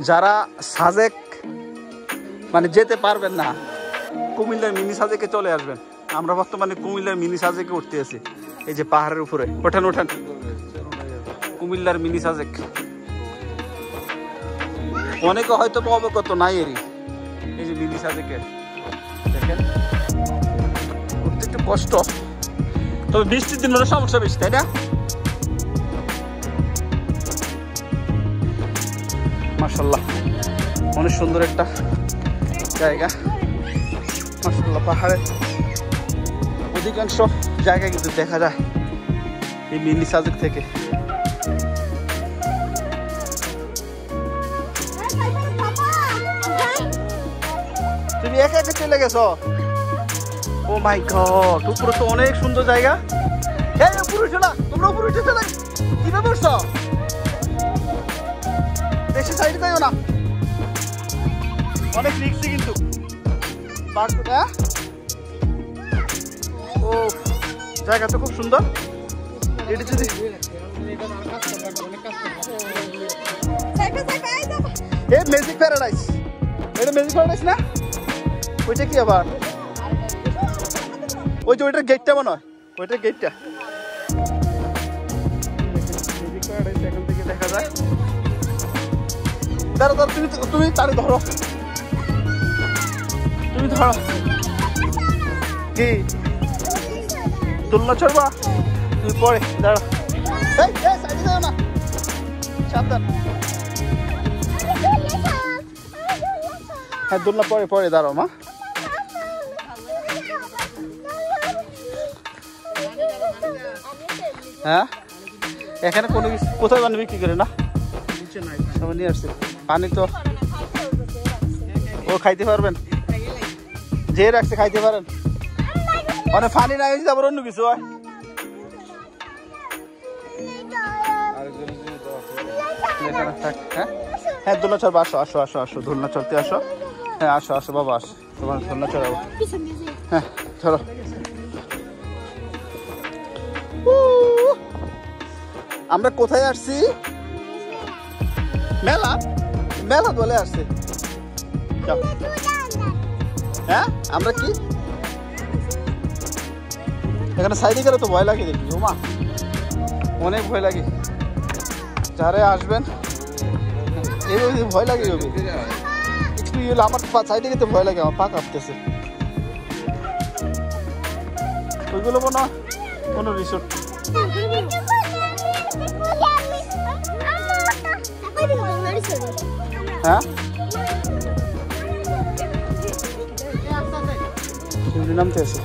যারা সাজেক মানে যেতে পারবেন না, কুমিল্লার মিনি সাজেকে চলে আসবেন। আমরা বর্তমানে কুমিল্লার মিনি সাজেকে উঠতে আছি, এই যে পাহাড়ের উপরে। ওঠান ওঠান, কুমিল্লার মিনি সাজেক। অনেকে হয়তো অবগত নাই এরই, এই যে মিনি সাজেকে দেখেন। উঠতে একটু কষ্ট, তবে বৃষ্টির দিন হলে সমস্যা বেশি, তাই না? মাশাআল্লাহ, অনেক সুন্দর একটা জায়গা। মাশাআল্লাহ, পাহাড়ের অধিকাংশ জায়গা কিন্তু দেখা যায় এই মিনি সাজেক থেকে। তুমি একা একা চলে গেছো? ও মাই গড, উপরে তো অনেক সুন্দর জায়গা। এই উপরে উঠো না, তোমরা উপরে উঠে চলে কিভাবে উঠছো? বেশি সাইডে যাইও না, অনেক রিস্কি কিন্তু। ও জায়গা তো খুব সুন্দর। এটা যদি ম্যাজিক প্যারাডাইস, এটা ম্যাজিক প্যারাডাইস না? ওইটা কি আবার? ওই যে ওইটার গেটটা মনে হয়, ওইটার গেটটা। ম্যাজিক প্যারাডাইস এখান থেকে দেখা যায়। দাঁড়া দাঁড়া, তুমি তারে ধরো, তুমি ধরো। কি দোলনা চড়বা? তুমি পরে দাঁড়া, সাইডে যাও না, সাবধান। হ্যাঁ, দোলনা পরে পরে দাঁড়াও মা। হ্যাঁ, এখানে কোনো কিছু কোথায় পানি বিক্রি করে না, সবাই নিয়ে আসছে পানি। তো ও খাইতে পারবেন, যে রাখছে খাইতে পারেন। অনেক পানি না হয়েছে, আবার অন্য কিছু হয়। হ্যাঁ হ্যাঁ, দোলনা চড়বা, আসো আসো আসো আসো, দোলনা চড়তে আসো। হ্যাঁ আসো আসো বাবা, আসো, তোমার দোলনা চড়াবো। হ্যাঁ চলো। আমরা কোথায় আসছি? মেলা, মেলা বলে আসছে। হ্যাঁ, আমরা কি এখানে সাইডে গেলে তো ভয় লাগে দেখি। ও মা, অনেক ভয় লাগে। যারা আসবেন এইভাবে ভয় লাগে, একটু ইয়ে আমার সাইডে গেতে ভয় লাগে, আমার পা কাঁপতেছে। ওইগুলো মনে হয় কোনো রিসোর্ট। হ্যাঁ, নামতে আছে।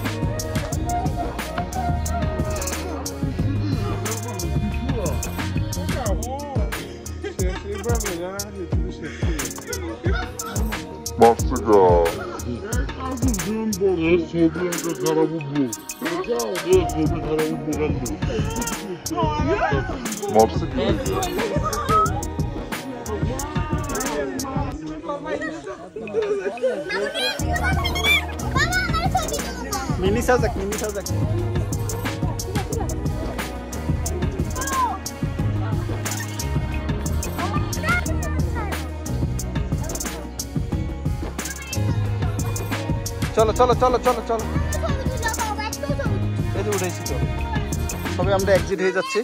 Mini Sajek, mini Sajek. চলো চলো চলো চলো চলো, এই যে উঠেছি তো, সবাই আমরা এক্সিট হয়ে যাচ্ছি।